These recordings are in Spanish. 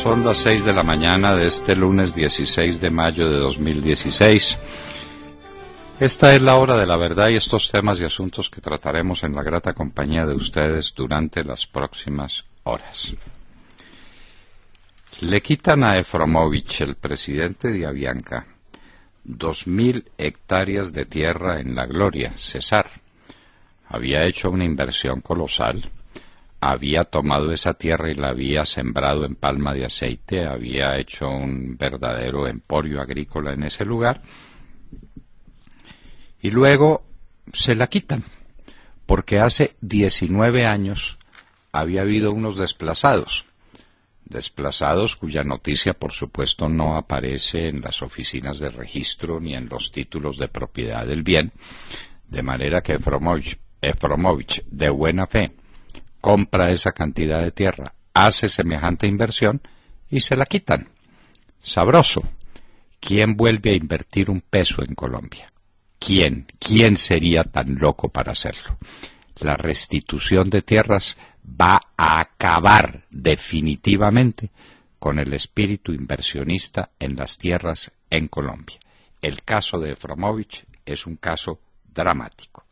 Son las 6 de la mañana de este lunes 16 de mayo de 2016. Esta es la hora de la verdad y estos temas y asuntos que trataremos en la grata compañía de ustedes durante las próximas horas. Le quitan a Efromovich, el presidente de Avianca, 2.000 hectáreas de tierra en La Gloria, Cesar. Había hecho una inversión colosal, había tomado esa tierra y la había sembrado en palma de aceite, había hecho un verdadero emporio agrícola en ese lugar, y luego se la quitan, porque hace 19 años había habido unos desplazados cuya noticia por supuesto no aparece en las oficinas de registro ni en los títulos de propiedad del bien, de manera que Efromovich de buena fe compra esa cantidad de tierra, hace semejante inversión y se la quitan. Sabroso. ¿Quién vuelve a invertir un peso en Colombia? ¿Quién? ¿Quién sería tan loco para hacerlo? La restitución de tierras va a acabar definitivamente con el espíritu inversionista en las tierras en Colombia. El caso de Efromovich es un caso dramático.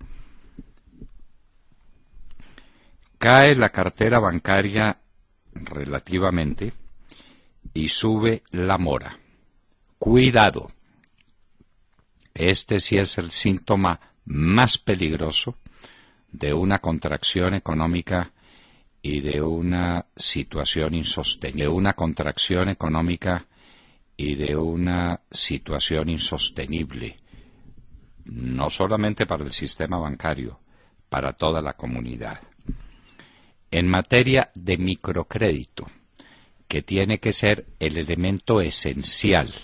Cae la cartera bancaria relativamente y sube la mora. Cuidado. Este sí es el síntoma más peligroso de una contracción económica y de una situación insostenible. No solamente para el sistema bancario, para toda la comunidad. En materia de microcrédito, que tiene que ser el elemento esencial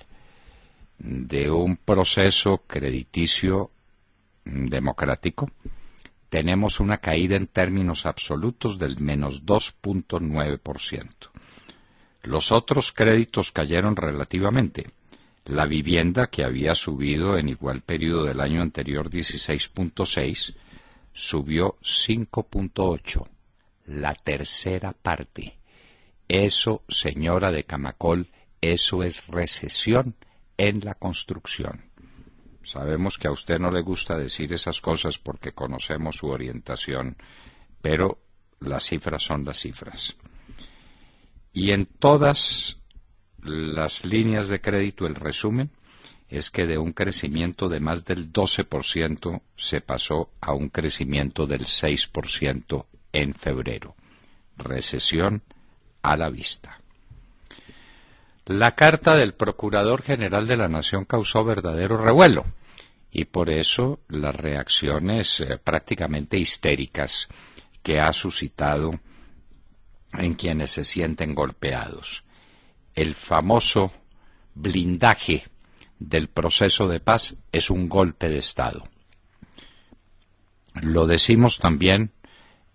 de un proceso crediticio democrático, tenemos una caída en términos absolutos del menos 2.9%. Los otros créditos cayeron relativamente. La vivienda, que había subido en igual periodo del año anterior 16.6, subió 5.8%. La tercera parte. Eso, señora de Camacol, eso es recesión en la construcción. Sabemos que a usted no le gusta decir esas cosas porque conocemos su orientación, pero las cifras son las cifras. Y en todas las líneas de crédito el resumen es que de un crecimiento de más del 12% se pasó a un crecimiento del 6% en febrero. Recesión a la vista. La carta del Procurador General de la Nación causó verdadero revuelo y por eso las reacciones prácticamente histéricas que ha suscitado en quienes se sienten golpeados. El famoso blindaje del proceso de paz es un golpe de Estado. Lo decimos también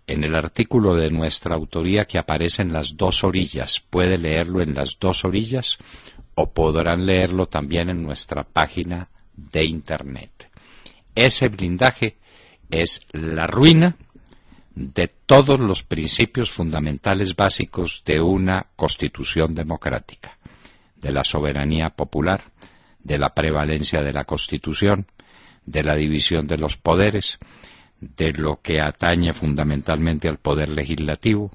en el artículo de nuestra autoría que aparece en las dos orillas. Puede leerlo en las dos orillas o podrán leerlo también en nuestra página de Internet. Ese blindaje es la ruina de todos los principios fundamentales básicos de una constitución democrática, de la soberanía popular, de la prevalencia de la Constitución, de la división de los poderes, de lo que atañe fundamentalmente al poder legislativo,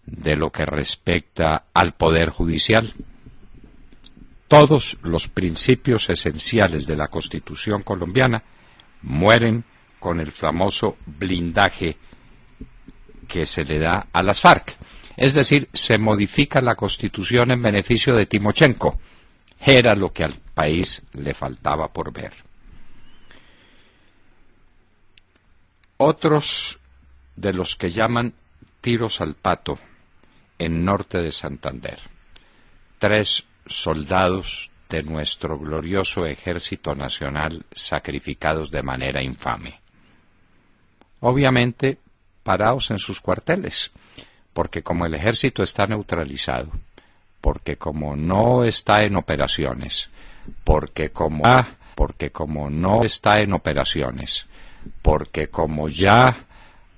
de lo que respecta al poder judicial. Todos los principios esenciales de la Constitución colombiana mueren con el famoso blindaje que se le da a las FARC. Es decir, se modifica la Constitución en beneficio de Timochenko. Era lo que al país le faltaba por ver. Otros de los que llaman tiros al pato en norte de Santander. 3 soldados de nuestro glorioso Ejército Nacional sacrificados de manera infame. Obviamente parados en sus cuarteles, porque como el ejército está neutralizado, porque como no está en operaciones, porque como ya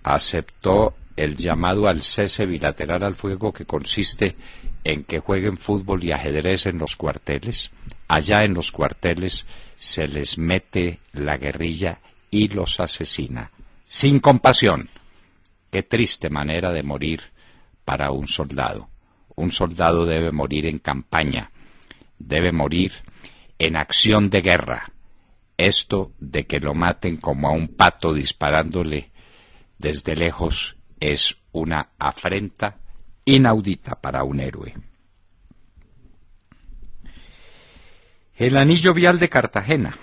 aceptó el llamado al cese bilateral al fuego, que consiste en que jueguen fútbol y ajedrez en los cuarteles. Allá en los cuarteles se les mete la guerrilla y los asesina, sin compasión. Qué triste manera de morir para un soldado. Un soldado debe morir en campaña, debe morir en acción de guerra. Esto de que lo maten como a un pato disparándole desde lejos es una afrenta inaudita para un héroe. El anillo vial de Cartagena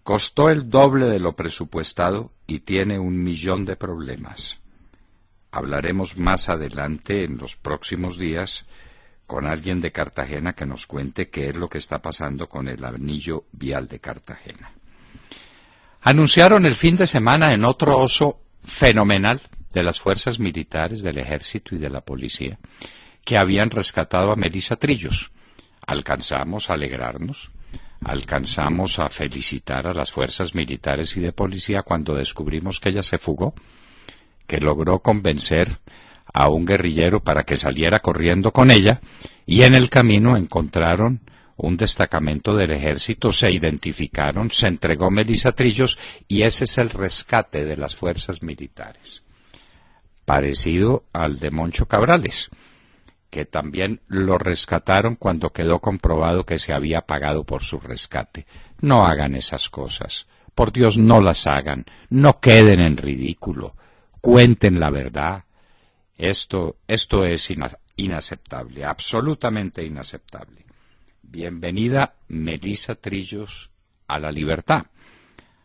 costó el doble de lo presupuestado y tiene 1 millón de problemas. Hablaremos más adelante, en los próximos días, con alguien de Cartagena que nos cuente qué es lo que está pasando con el anillo vial de Cartagena. Anunciaron el fin de semana en otro oso fenomenal de las fuerzas militares, del ejército y de la policía, que habían rescatado a Melissa Trillos. Alcanzamos a alegrarnos, alcanzamos a felicitar a las fuerzas militares y de policía cuando descubrimos que ella se fugó, que logró convencer a un guerrillero para que saliera corriendo con ella, y en el camino encontraron un destacamento del ejército, se identificaron, se entregó Melissa Trillos, y ese es el rescate de las fuerzas militares. Parecido al de Moncho Cabrales, que también lo rescataron cuando quedó comprobado que se había pagado por su rescate. No hagan esas cosas. Por Dios, no las hagan. No queden en ridículo. Cuenten la verdad. Esto es inaceptable, absolutamente inaceptable. Bienvenida Melissa Trillos a la libertad.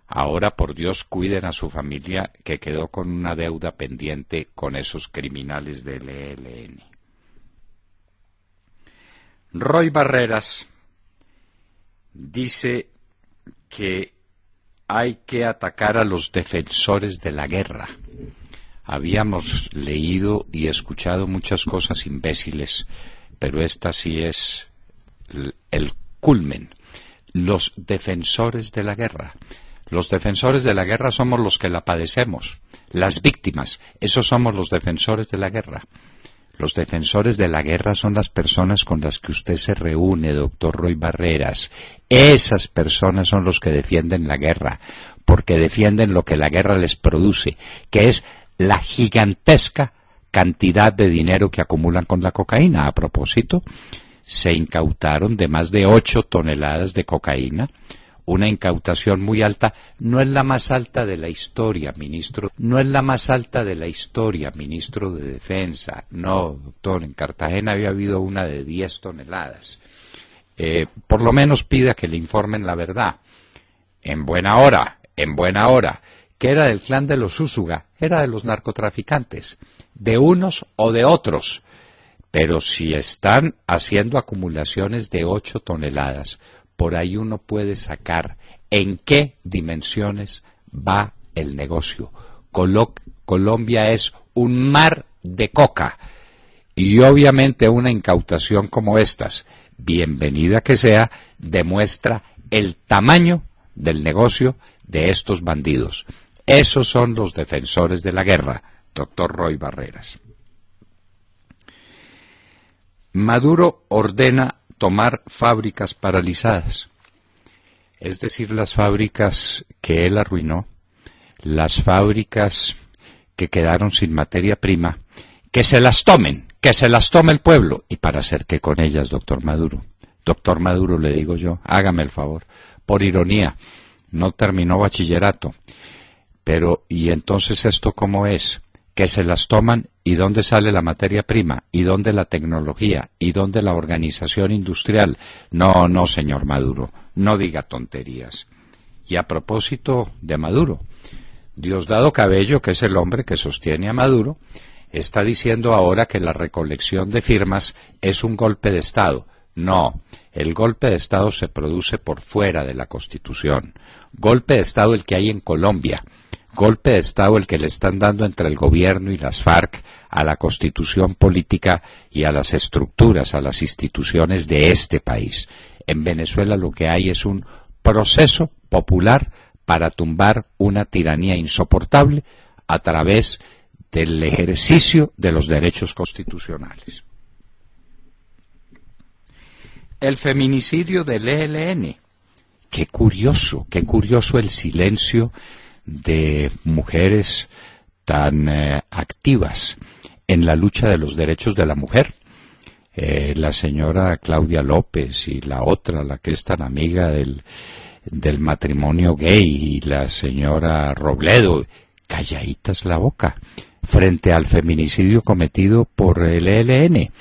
Ahora, por Dios, cuiden a su familia, que quedó con una deuda pendiente con esos criminales del ELN. Roy Barreras dice que hay que atacar a los defensores de la guerra. Habíamos leído y escuchado muchas cosas imbéciles, pero esta sí es el culmen. Los defensores de la guerra. Los defensores de la guerra somos los que la padecemos. Las víctimas, esos somos los defensores de la guerra. Los defensores de la guerra son las personas con las que usted se reúne, doctor Roy Barreras. Esas personas son los que defienden la guerra, porque defienden lo que la guerra les produce, que es la gigantesca cantidad de dinero que acumulan con la cocaína. A propósito, se incautaron de más de 8 toneladas de cocaína, una incautación muy alta. No es la más alta de la historia, ministro. No es la más alta de la historia, ministro de Defensa. No, doctor, en Cartagena había habido una de 10 toneladas. Por lo menos pida que le informen la verdad. En buena hora. Que era del clan de los Úsuga, era de los narcotraficantes, de unos o de otros. Pero si están haciendo acumulaciones de 8 toneladas, por ahí uno puede sacar en qué dimensiones va el negocio. Colombia es un mar de coca, y obviamente una incautación como estas, bienvenida que sea, demuestra el tamaño del negocio de estos bandidos. Esos son los defensores de la guerra, doctor Roy Barreras. Maduro ordena tomar fábricas paralizadas, es decir, las fábricas que él arruinó, las fábricas que quedaron sin materia prima, que se las tome el pueblo. ¿Y para hacer qué con ellas, doctor Maduro? Doctor Maduro, le digo yo, hágame el favor, por ironía, no terminó bachillerato, pero ¿y entonces esto cómo es? Que se las toman, ¿y dónde sale la materia prima? ¿Y dónde la tecnología? ¿Y dónde la organización industrial? No, señor Maduro, no diga tonterías. Y a propósito de Maduro, Diosdado Cabello, que es el hombre que sostiene a Maduro, está diciendo ahora que la recolección de firmas es un golpe de Estado. No, el golpe de Estado se produce por fuera de la Constitución. Golpe de Estado el que hay en Colombia. Golpe de Estado el que le están dando entre el gobierno y las FARC a la constitución política y a las estructuras, a las instituciones de este país. En Venezuela lo que hay es un proceso popular para tumbar una tiranía insoportable a través del ejercicio de los derechos constitucionales. El feminicidio del ELN. Qué curioso el silencio de mujeres tan activas en la lucha de los derechos de la mujer. La señora Claudia López y la otra, la que es tan amiga del matrimonio gay, y la señora Robledo, calladitas la boca frente al feminicidio cometido por el ELN.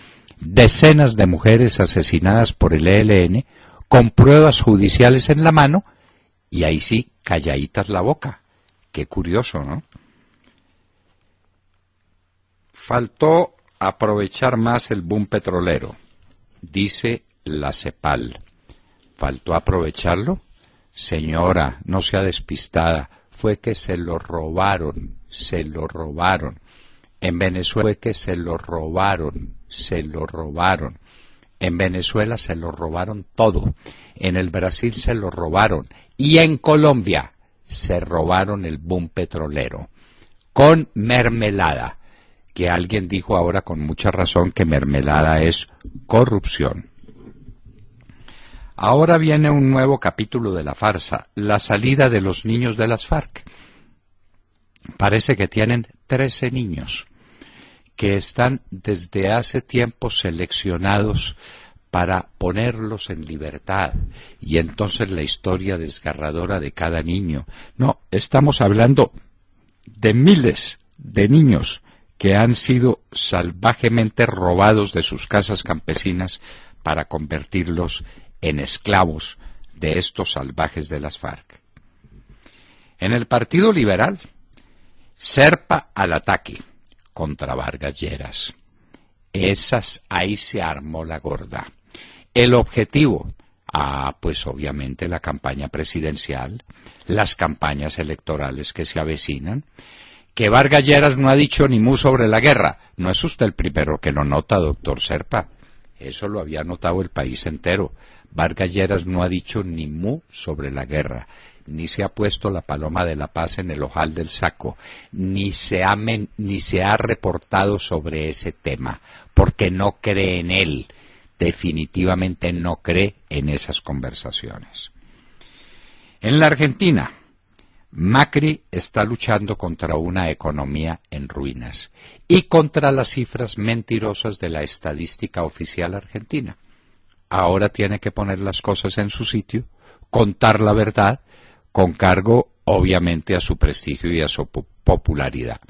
Decenas de mujeres asesinadas por el ELN con pruebas judiciales en la mano, y ahí sí, calladitas la boca. Qué curioso, ¿no? Faltó aprovechar más el boom petrolero, dice la CEPAL. ¿Faltó aprovecharlo? Señora, no sea despistada, fue que se lo robaron. En Venezuela fue que se lo robaron. En Venezuela se lo robaron todo. En el Brasil se lo robaron. Y en Colombia se robaron el boom petrolero. Con mermelada. Que alguien dijo ahora con mucha razón que mermelada es corrupción. Ahora viene un nuevo capítulo de la farsa, la salida de los niños de las FARC. Parece que tienen 13 niños que están desde hace tiempo seleccionados para ponerlos en libertad, y entonces la historia desgarradora de cada niño. No, estamos hablando de miles de niños que han sido salvajemente robados de sus casas campesinas para convertirlos en esclavos de estos salvajes de las FARC. En el Partido Liberal, Serpa al ataque contra Vargas Lleras. Ahí se armó la gorda. El objetivo, pues obviamente la campaña presidencial, las campañas electorales que se avecinan. Que Vargas Lleras no ha dicho ni mu sobre la guerra. No es usted el primero que lo nota, doctor Serpa. Eso lo había notado el país entero. Vargas Lleras no ha dicho ni mu sobre la guerra, ni se ha puesto la paloma de la paz en el ojal del saco, ni se ha reportado sobre ese tema, porque no cree en él. Definitivamente no cree en esas conversaciones. En la Argentina, Macri está luchando contra una economía en ruinas y contra las cifras mentirosas de la estadística oficial argentina. Ahora tiene que poner las cosas en su sitio, contar la verdad, con cargo obviamente a su prestigio y a su popularidad.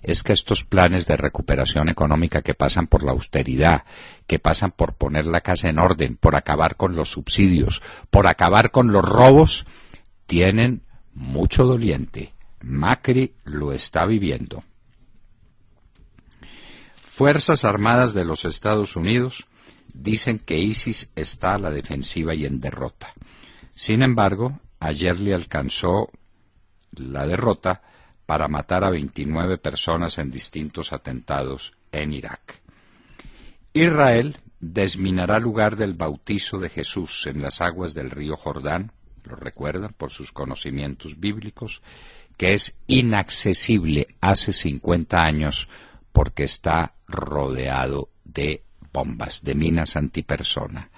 Es que estos planes de recuperación económica que pasan por la austeridad, que pasan por poner la casa en orden, por acabar con los subsidios, por acabar con los robos, tienen mucho doliente. Macri lo está viviendo. Fuerzas Armadas de los Estados Unidos dicen que ISIS está a la defensiva y en derrota. Sin embargo, ayer le alcanzó la derrota para matar a 29 personas en distintos atentados en Irak. Israel desminará lugar del bautizo de Jesús en las aguas del río Jordán, lo recuerdan por sus conocimientos bíblicos, que es inaccesible hace 50 años porque está rodeado de bombas, de minas antipersona.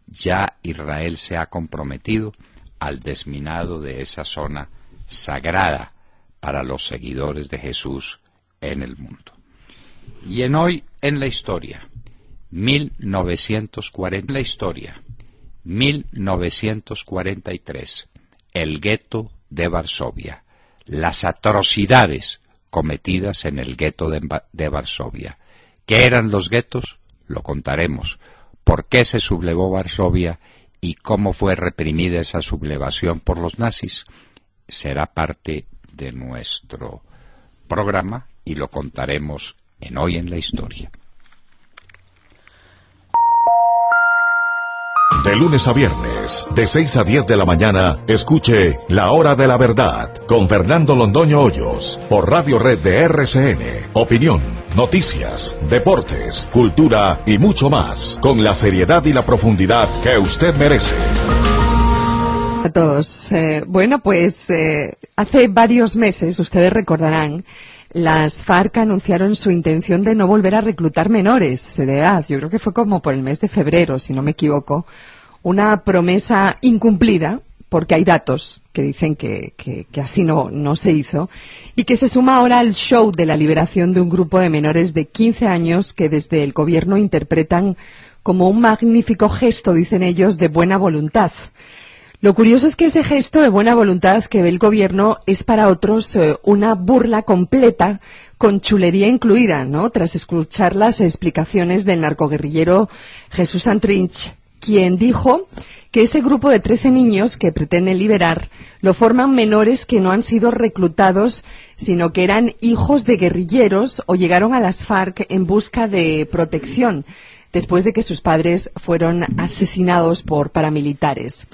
Ya Israel se ha comprometido al desminado de esa zona sagrada para los seguidores de Jesús en el mundo. Y hoy en la historia, 1943, el gueto de Varsovia, las atrocidades cometidas en el gueto de Varsovia. ¿Qué eran los guetos? Lo contaremos. ¿Por qué se sublevó Varsovia y cómo fue reprimida esa sublevación por los nazis? Será parte de nuestro programa y lo contaremos en Hoy en la Historia. De lunes a viernes, de 6 a 10 de la mañana, escuche La Hora de la Verdad con Fernando Londoño Hoyos por Radio Red de RCN. Opinión, noticias, deportes, cultura y mucho más, con la seriedad y la profundidad que usted merece. A todos. Bueno, pues hace varios meses, ustedes recordarán, las FARC anunciaron su intención de no volver a reclutar menores de edad. Yo creo que fue como por el mes de febrero, si no me equivoco. Una promesa incumplida, porque hay datos que dicen que así no se hizo, y que se suma ahora al show de la liberación de un grupo de menores de 15 años que desde el gobierno interpretan como un magnífico gesto, dicen ellos, de buena voluntad. Lo curioso es que ese gesto de buena voluntad que ve el gobierno es para otros una burla completa, con chulería incluida, ¿no? Tras escuchar las explicaciones del narcoguerrillero Jesús Santrich, quien dijo que ese grupo de 13 niños que pretenden liberar lo forman menores que no han sido reclutados, sino que eran hijos de guerrilleros o llegaron a las FARC en busca de protección, después de que sus padres fueron asesinados por paramilitares.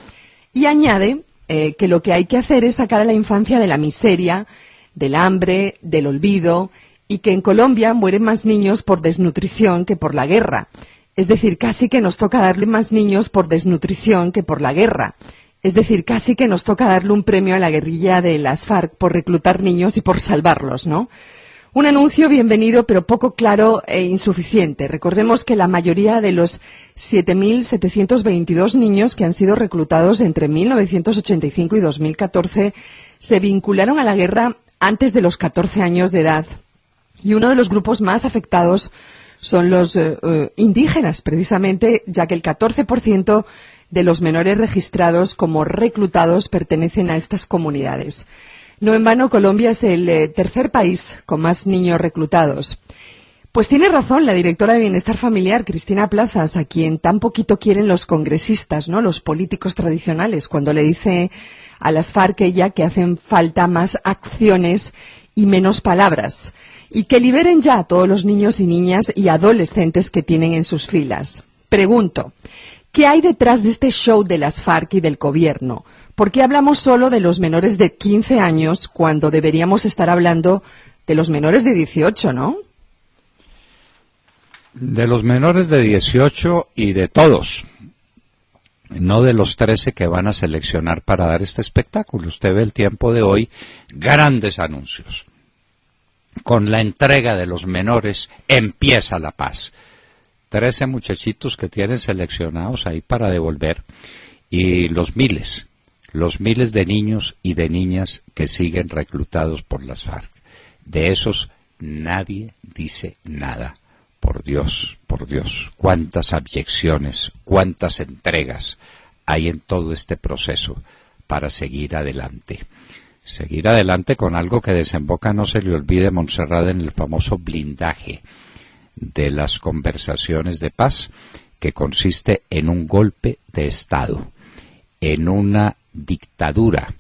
Y añade que lo que hay que hacer es sacar a la infancia de la miseria, del hambre, del olvido, y que en Colombia mueren más niños por desnutrición que por la guerra. Es decir, casi que nos toca darle más niños por desnutrición que por la guerra. Es decir, casi que nos toca darle un premio a la guerrilla de las FARC por reclutar niños y por salvarlos, ¿no? Un anuncio bienvenido, pero poco claro e insuficiente. Recordemos que la mayoría de los 7.722 niños que han sido reclutados entre 1985 y 2014 se vincularon a la guerra antes de los 14 años de edad. Y uno de los grupos más afectados son los indígenas, precisamente, ya que el 14% de los menores registrados como reclutados pertenecen a estas comunidades. No en vano, Colombia es el tercer país con más niños reclutados. Pues tiene razón la directora de Bienestar Familiar, Cristina Plazas, a quien tan poquito quieren los congresistas, ¿no?, los políticos tradicionales, cuando le dice a las FARC ella que hacen falta más acciones y menos palabras, y que liberen ya a todos los niños y niñas y adolescentes que tienen en sus filas. Pregunto, ¿qué hay detrás de este show de las FARC y del gobierno? ¿Por qué hablamos solo de los menores de 15 años cuando deberíamos estar hablando de los menores de 18, no? De los menores de 18 y de todos, no de los 13 que van a seleccionar para dar este espectáculo. Usted ve El Tiempo de hoy, grandes anuncios. Con la entrega de los menores empieza la paz. 13 muchachitos que tienen seleccionados ahí para devolver, y los miles de niños y de niñas que siguen reclutados por las FARC. De esos nadie dice nada. Por Dios, cuántas abyecciones, cuántas entregas hay en todo este proceso para seguir adelante. Seguir adelante con algo que desemboca, no se le olvide, Montserrat, en el famoso blindaje de las conversaciones de paz, que consiste en un golpe de Estado, en una dictadura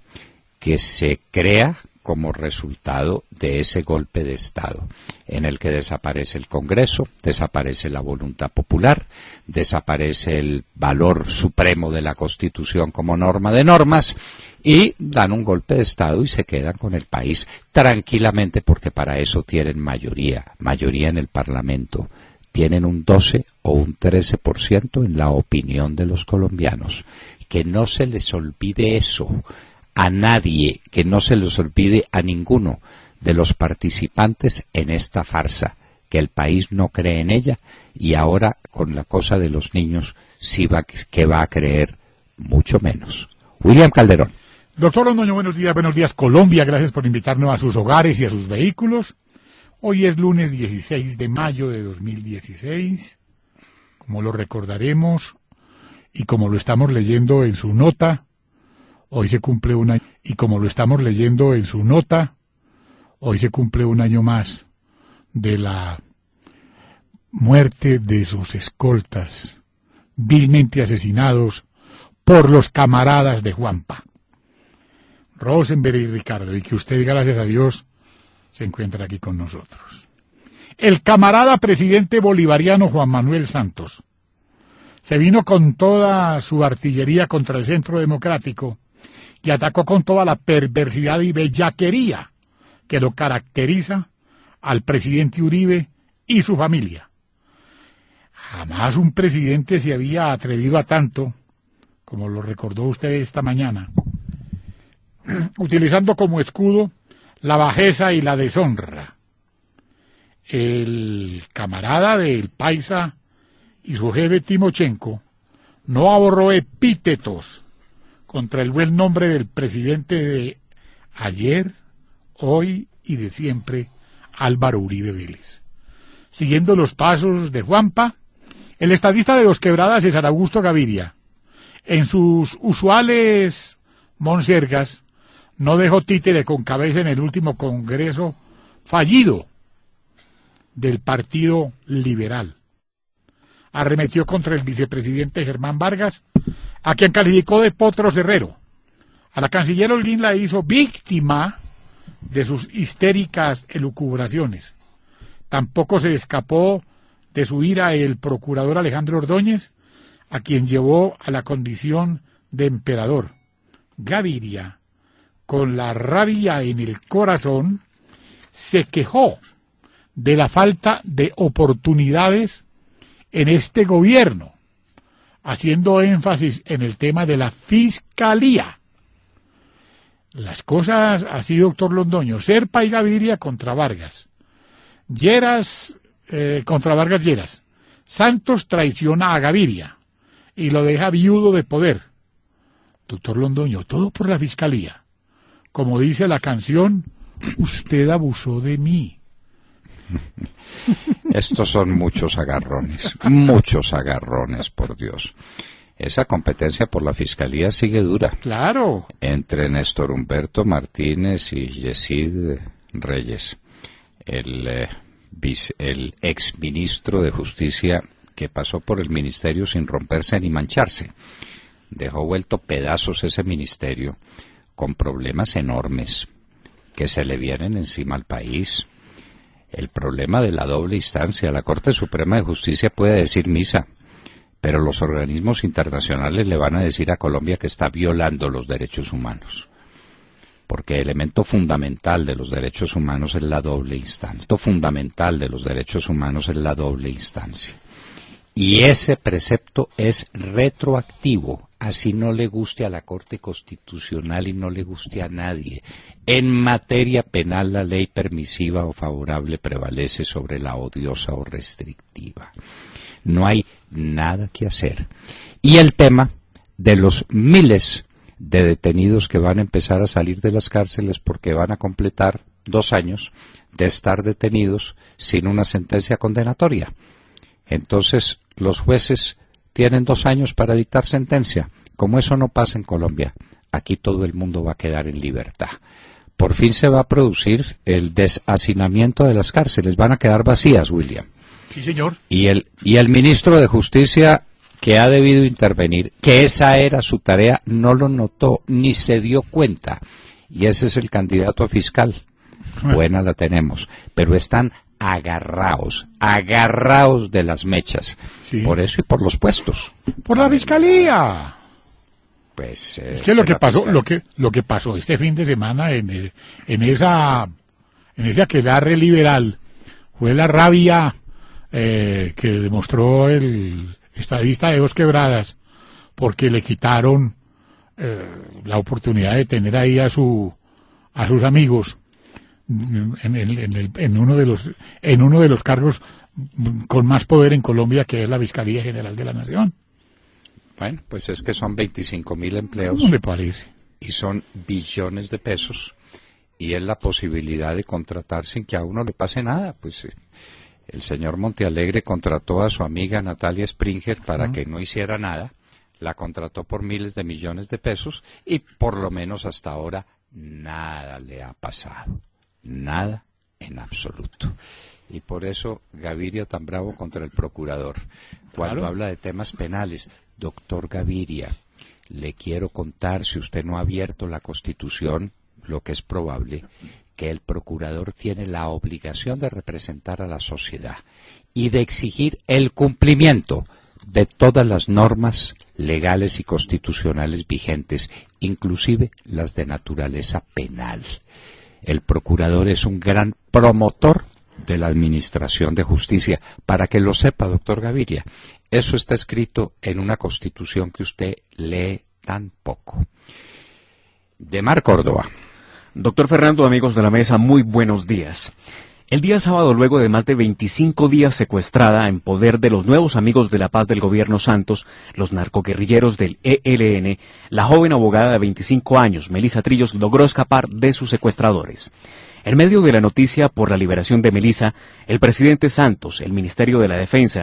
que se crea como resultado de ese golpe de Estado, en el que desaparece el Congreso, desaparece la voluntad popular, desaparece el valor supremo de la Constitución como norma de normas, y dan un golpe de Estado y se quedan con el país tranquilamente, porque para eso tienen mayoría en el Parlamento. Tienen un 12 o un 13% en la opinión de los colombianos. Que no se les olvide eso a nadie, que no se les olvide a ninguno de los participantes en esta farsa, que el país no cree en ella, y ahora con la cosa de los niños sí que va a creer mucho menos. William Calderón. Doctor Londoño, buenos días Colombia, gracias por invitarnos a sus hogares y a sus vehículos. Hoy es lunes 16 de mayo de 2016, como lo recordaremos y como lo estamos leyendo en su nota, hoy se cumple un año, hoy se cumple un año más de la muerte de sus escoltas, vilmente asesinados por los camaradas de Juanpa, Rosenberg y Ricardo, y que usted, gracias a Dios, se encuentra aquí con nosotros. El camarada presidente bolivariano Juan Manuel Santos se vino con toda su artillería contra el Centro Democrático y atacó con toda la perversidad y bellaquería que lo caracteriza al presidente Uribe y su familia. Jamás un presidente se había atrevido a tanto, como lo recordó usted esta mañana, utilizando como escudo la bajeza y la deshonra. el camarada del Paisa y su jefe Timochenko no ahorró epítetos contra el buen nombre del presidente de ayer, hoy y de siempre, Álvaro Uribe Vélez. Siguiendo los pasos de Juanpa, el estadista de Dos Quebradas, César Augusto Gaviria, en sus usuales monsergas, no dejó títere con cabeza en el último congreso fallido del Partido Liberal. Arremetió contra el vicepresidente Germán Vargas, a quien calificó de potro cerrero. A la canciller Holguín la hizo víctima de sus histéricas elucubraciones. Tampoco se escapó de su ira el procurador Alejandro Ordóñez, a quien llevó a la condición de emperador. Gaviria, con la rabia en el corazón, se quejó de la falta de oportunidades en este gobierno, haciendo énfasis en el tema de la fiscalía. Las cosas así, doctor Londoño: Serpa y Gaviria contra Vargas. Lleras contra Vargas Lleras. Santos traiciona a Gaviria y lo deja viudo de poder. Doctor Londoño, todo por la fiscalía. Como dice la canción, usted abusó de mí. Estos son muchos agarrones, por Dios. Esa competencia por la fiscalía sigue dura. Claro. Entre Néstor Humberto Martínez y Yesid Reyes, el exministro de Justicia que pasó por el ministerio sin romperse ni mancharse. Dejó vuelto pedazos ese ministerio, con problemas enormes que se le vienen encima al país. El problema de la doble instancia. La Corte Suprema de Justicia puede decir misa, pero los organismos internacionales le van a decir a Colombia que está violando los derechos humanos, porque el elemento fundamental de los derechos humanos es la doble instancia. Lo fundamental de los derechos humanos es la doble instancia. Y ese precepto es retroactivo, así no le guste a la Corte Constitucional y no le guste a nadie. En materia penal, la ley permisiva o favorable prevalece sobre la odiosa o restrictiva. No hay nada que hacer. Y el tema de los miles de detenidos que van a empezar a salir de las cárceles porque van a completar 2 años de estar detenidos sin una sentencia condenatoria. Entonces, los jueces tienen 2 años para dictar sentencia. Como eso no pasa en Colombia, aquí todo el mundo va a quedar en libertad. Por fin se va a producir el deshacinamiento de las cárceles. Van a quedar vacías, William. Sí, señor. Y el ministro de Justicia, que ha debido intervenir, que esa era su tarea, no lo notó ni se dio cuenta. Y ese es el candidato a fiscal. Buena la tenemos. Pero están agarraos de las mechas. Sí. Por eso y por los puestos. Por la fiscalía. Pues es que lo que pasó este fin de semana en ese aquelarre liberal fue la rabia que demostró el estadista de Dos Quebradas, porque le quitaron la oportunidad de tener ahí a sus amigos en uno de los cargos con más poder en Colombia, que es la Fiscalía General de la Nación. Bueno, pues es que son 25.000 empleos. ¿No le parece? Y son billones de pesos, y es la posibilidad de contratar sin que a uno le pase nada. Pues el señor Montealegre contrató a su amiga Natalia Springer para que no hiciera nada, la contrató por miles de millones de pesos, y por lo menos hasta ahora nada le ha pasado. Nada en absoluto. Y por eso Gaviria tan bravo contra el procurador cuando habla de temas penales. Doctor Gaviria, le quiero contar, si usted no ha abierto la Constitución, lo que es probable, que el procurador tiene la obligación de representar a la sociedad y de exigir el cumplimiento de todas las normas legales y constitucionales vigentes, inclusive las de naturaleza penal. El procurador es un gran promotor de la administración de justicia. Para que lo sepa, doctor Gaviria, eso está escrito en una Constitución que usted lee tan poco. Demar Córdoba. Doctor Fernando, amigos de la mesa, muy buenos días. El día sábado, luego de más de 25 días secuestrada en poder de los nuevos amigos de la paz del gobierno Santos, los narcoguerrilleros del ELN, la joven abogada de 25 años, Melissa Trillos, logró escapar de sus secuestradores. En medio de la noticia por la liberación de Melissa, el presidente Santos, el Ministerio de la Defensa,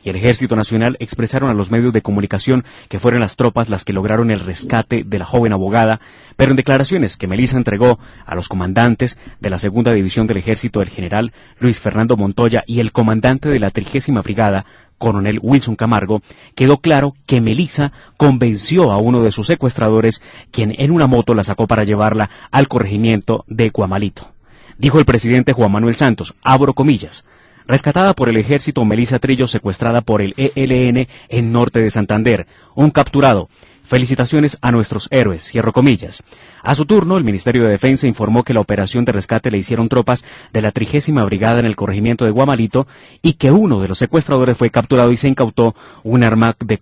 y el Ejército Nacional expresaron a los medios de comunicación que fueron las tropas las que lograron el rescate de la joven abogada, pero en declaraciones que Melissa entregó a los comandantes de la Segunda División del Ejército, el general Luis Fernando Montoya, y el comandante de la 30ª Brigada, coronel Wilson Camargo, quedó claro que Melissa convenció a uno de sus secuestradores, quien en una moto la sacó para llevarla al corregimiento de Guamalito. Dijo el presidente Juan Manuel Santos, abro comillas: rescatada por el ejército Melissa Trillos, secuestrada por el ELN en norte de Santander, un capturado. Felicitaciones a nuestros héroes, cierro comillas. A su turno, el Ministerio de Defensa informó que la operación de rescate le hicieron tropas de la 30ª Brigada en el corregimiento de Guamalito y que uno de los secuestradores fue capturado y se incautó un arma de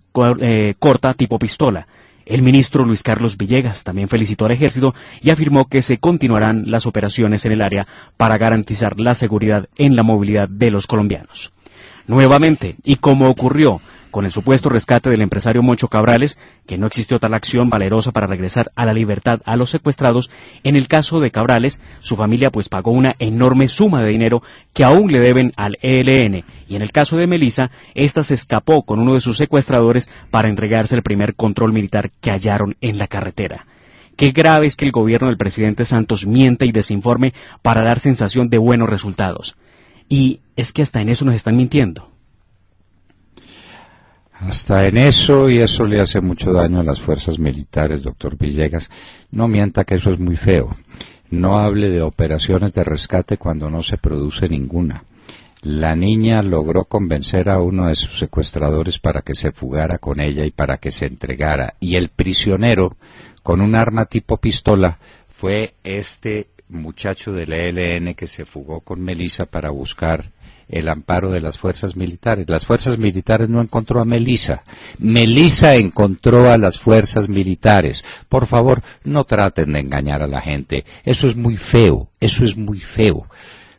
corta tipo pistola. El ministro Luis Carlos Villegas también felicitó al ejército y afirmó que se continuarán las operaciones en el área para garantizar la seguridad en la movilidad de los colombianos. Nuevamente, y como ocurrió con el supuesto rescate del empresario Moncho Cabrales, que no existió tal acción valerosa para regresar a la libertad a los secuestrados, en el caso de Cabrales, su familia pagó una enorme suma de dinero que aún le deben al ELN, y en el caso de Melissa, ésta se escapó con uno de sus secuestradores para entregarse el primer control militar que hallaron en la carretera. Qué grave es que el gobierno del presidente Santos mienta y desinforme para dar sensación de buenos resultados. Y es que hasta en eso nos están mintiendo. Hasta en eso, y eso le hace mucho daño a las fuerzas militares, doctor Villegas. No mienta que eso es muy feo. No hable de operaciones de rescate cuando no se produce ninguna. La niña logró convencer a uno de sus secuestradores para que se fugara con ella y para que se entregara. Y el prisionero, con un arma tipo pistola, fue este muchacho del ELN que se fugó con Melissa para buscar el amparo de las fuerzas militares. Las fuerzas militares no encontró a Melissa. Melissa encontró a las fuerzas militares. Por favor, no traten de engañar a la gente. Eso es muy feo. Eso es muy feo.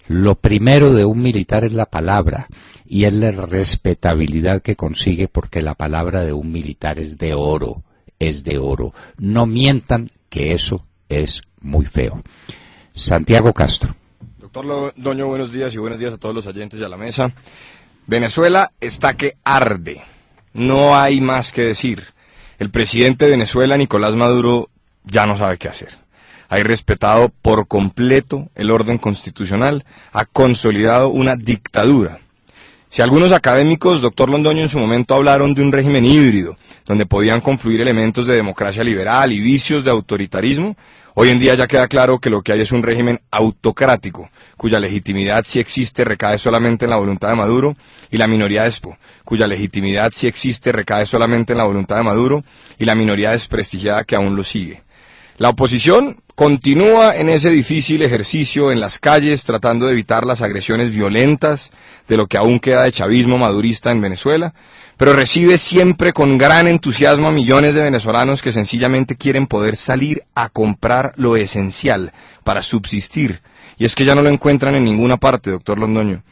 Lo primero de un militar es la palabra, y es la respetabilidad que consigue, porque la palabra de un militar es de oro. Es de oro. No mientan, que eso es muy feo. Santiago Castro. Doctor Londoño, buenos días y buenos días a todos los oyentes y a la mesa. Venezuela está que arde. No hay más que decir. El presidente de Venezuela, Nicolás Maduro, ya no sabe qué hacer. Ha irrespetado por completo el orden constitucional, ha consolidado una dictadura. Si algunos académicos, doctor Londoño, en su momento hablaron de un régimen híbrido, donde podían confluir elementos de democracia liberal y vicios de autoritarismo, hoy en día ya queda claro que lo que hay es un régimen autocrático, cuya legitimidad, si existe, recae solamente en la voluntad de Maduro, y la minoría cuya legitimidad, si existe, recae solamente en la voluntad de Maduro, y la minoría desprestigiada que aún lo sigue. La oposición continúa en ese difícil ejercicio en las calles, tratando de evitar las agresiones violentas de lo que aún queda de chavismo madurista en Venezuela, pero recibe siempre con gran entusiasmo a millones de venezolanos que sencillamente quieren poder salir a comprar lo esencial para subsistir, y es que ya no lo encuentran en ninguna parte, doctor Londoño.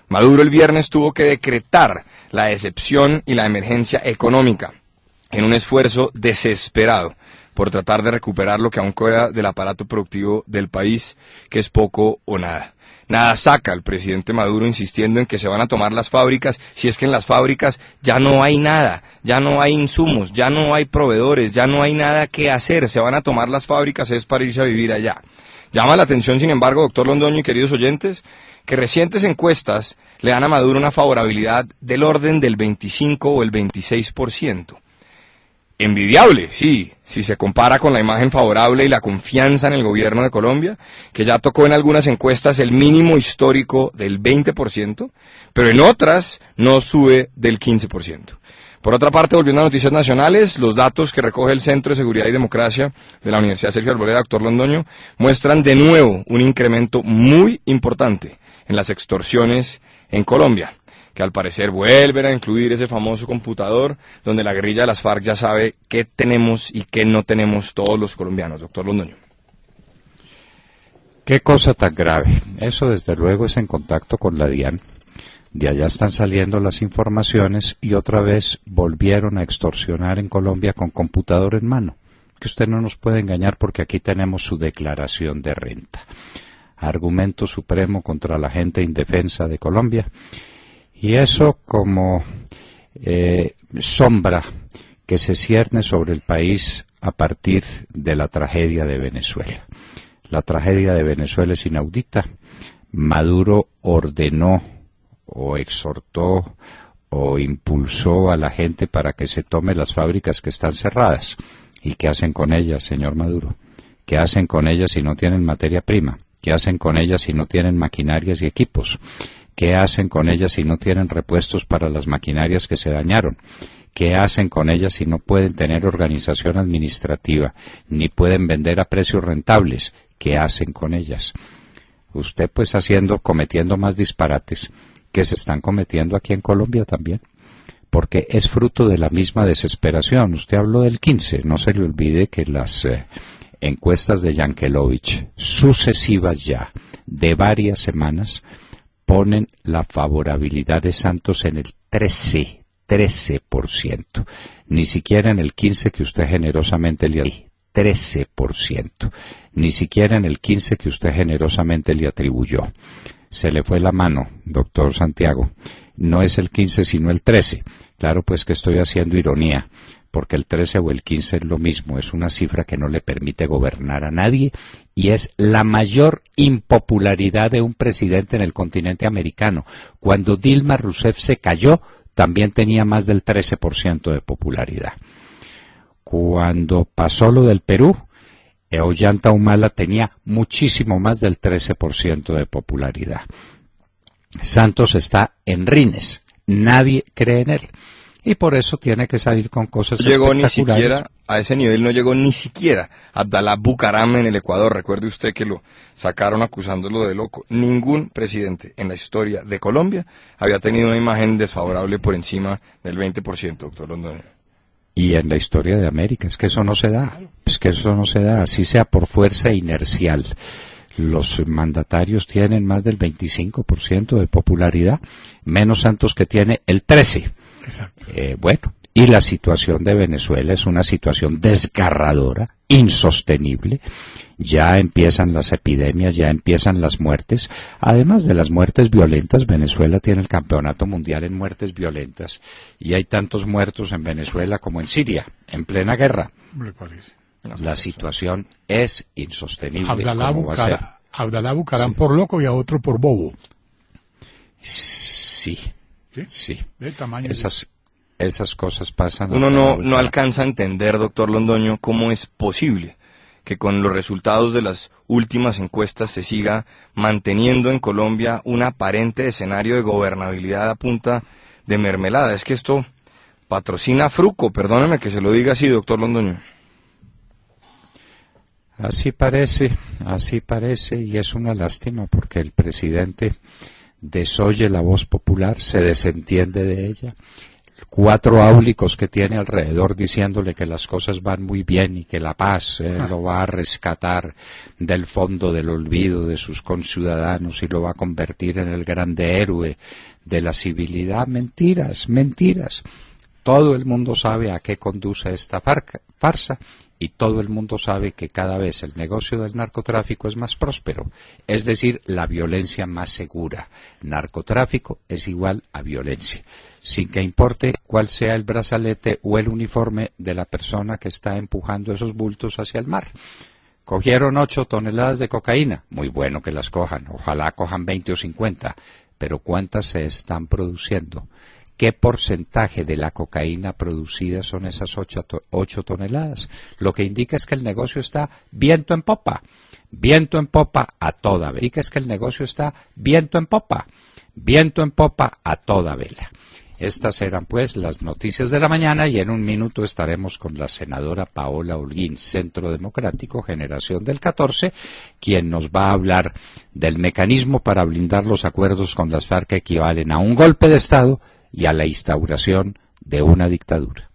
Maduro el viernes tuvo que decretar la excepción y la emergencia económica en un esfuerzo desesperado por tratar de recuperar lo que aún queda del aparato productivo del país, que es poco o nada. Nada saca el presidente Maduro insistiendo en que se van a tomar las fábricas, si es que en las fábricas ya no hay nada, ya no hay insumos, ya no hay proveedores, ya no hay nada que hacer, se van a tomar las fábricas es para irse a vivir allá. Llama la atención, sin embargo, doctor Londoño y queridos oyentes, que recientes encuestas le dan a Maduro una favorabilidad del orden del 25 o el 26%. Envidiable, sí, si se compara con la imagen favorable y la confianza en el gobierno de Colombia, que ya tocó en algunas encuestas el mínimo histórico del 20%, pero en otras no sube del 15%. Por otra parte, volviendo a noticias nacionales, los datos que recoge el Centro de Seguridad y Democracia de la Universidad Sergio Arboleda, doctor Londoño, muestran de nuevo un incremento muy importante en las extorsiones en Colombia. que al parecer vuelven a incluir ese famoso computador donde la guerrilla de las FARC ya sabe qué tenemos y qué no tenemos todos los colombianos, doctor Londoño. Qué cosa tan grave. Eso desde luego es en contacto con la DIAN. De allá están saliendo las informaciones y otra vez volvieron a extorsionar en Colombia con computador en mano. Que usted no nos puede engañar porque aquí tenemos su declaración de renta. Argumento supremo contra la gente indefensa de Colombia. Y eso como sombra que se cierne sobre el país a partir de la tragedia de Venezuela. La tragedia de Venezuela es inaudita. Maduro ordenó o exhortó o impulsó a la gente para que se tome las fábricas que están cerradas. ¿Y qué hacen con ellas, señor Maduro? ¿Qué hacen con ellas si no tienen materia prima? ¿Qué hacen con ellas si no tienen maquinarias y equipos? ¿Qué hacen con ellas si no tienen repuestos para las maquinarias que se dañaron? ¿Qué hacen con ellas si no pueden tener organización administrativa, ni pueden vender a precios rentables? ¿Qué hacen con ellas? Usted pues cometiendo más disparates que se están cometiendo aquí en Colombia también, porque es fruto de la misma desesperación. Usted habló del 15, no se le olvide que las encuestas de Yankelovich, sucesivas ya, de varias semanas, ponen la favorabilidad de Santos en el 13%, ni siquiera en el 15 que usted generosamente le atribuyó. 13%, ni siquiera en el 15 que usted generosamente le atribuyó. Se le fue la mano, doctor Santiago. No es el 15 sino el 13. Claro, pues que estoy haciendo ironía, porque el 13 o el 15 es lo mismo, es una cifra que no le permite gobernar a nadie y es la mayor impopularidad de un presidente en el continente americano. Cuando Dilma Rousseff se cayó, también tenía más del 13% de popularidad. Cuando pasó lo del Perú, Ollanta Humala tenía muchísimo más del 13% de popularidad. Santos está en rines, nadie cree en él. Y por eso tiene que salir con cosas espectaculares. Ni siquiera, a ese nivel no llegó ni siquiera Abdalá Bucaram en el Ecuador. Recuerde usted que lo sacaron acusándolo de loco. Ningún presidente en la historia de Colombia había tenido una imagen desfavorable por encima del 20%, doctor Londoño. Y en la historia de América, es que eso no se da, así sea por fuerza inercial. Los mandatarios tienen más del 25% de popularidad, menos Santos que tiene el 13%. Exacto. Bueno, y la situación de Venezuela es una situación desgarradora, insostenible. Ya empiezan las epidemias, ya empiezan las muertes. Además de las muertes violentas, Venezuela tiene el campeonato mundial en muertes violentas. Y hay tantos muertos en Venezuela como en Siria, en plena guerra. Me parece. La situación es insostenible. Abdalá Bucaram Sí. por loco y a otro por bobo. Sí. Sí. Del tamaño Esas cosas pasan. Uno no alcanza a entender, doctor Londoño, cómo es posible que con los resultados de las últimas encuestas se siga manteniendo en Colombia un aparente escenario de gobernabilidad a punta de mermelada. Es que esto patrocina a Fruco, perdóneme que se lo diga así, doctor Londoño. Así parece, y es una lástima porque el presidente desoye la voz popular, se desentiende de ella. 4 áulicos que tiene alrededor diciéndole que las cosas van muy bien y que la paz lo va a rescatar del fondo del olvido de sus conciudadanos y lo va a convertir en el grande héroe de la civilidad. Mentiras. Todo el mundo sabe a qué conduce esta farsa y todo el mundo sabe que cada vez el negocio del narcotráfico es más próspero, es decir, la violencia más segura. Narcotráfico es igual a violencia, sin que importe cuál sea el brazalete o el uniforme de la persona que está empujando esos bultos hacia el mar. Cogieron 8 toneladas de cocaína, muy bueno que las cojan, ojalá cojan 20 o 50, pero ¿cuántas se están produciendo? ¿Qué porcentaje de la cocaína producida son esas 8 toneladas? Lo que indica es que el negocio está viento en popa a toda vela. Indica es que el negocio está viento en popa a toda vela. Estas eran pues las noticias de la mañana y en un minuto estaremos con la senadora Paola Holguín, Centro Democrático, Generación del 14, quien nos va a hablar del mecanismo para blindar los acuerdos con las FARC que equivalen a un golpe de Estado y a la instauración de una dictadura.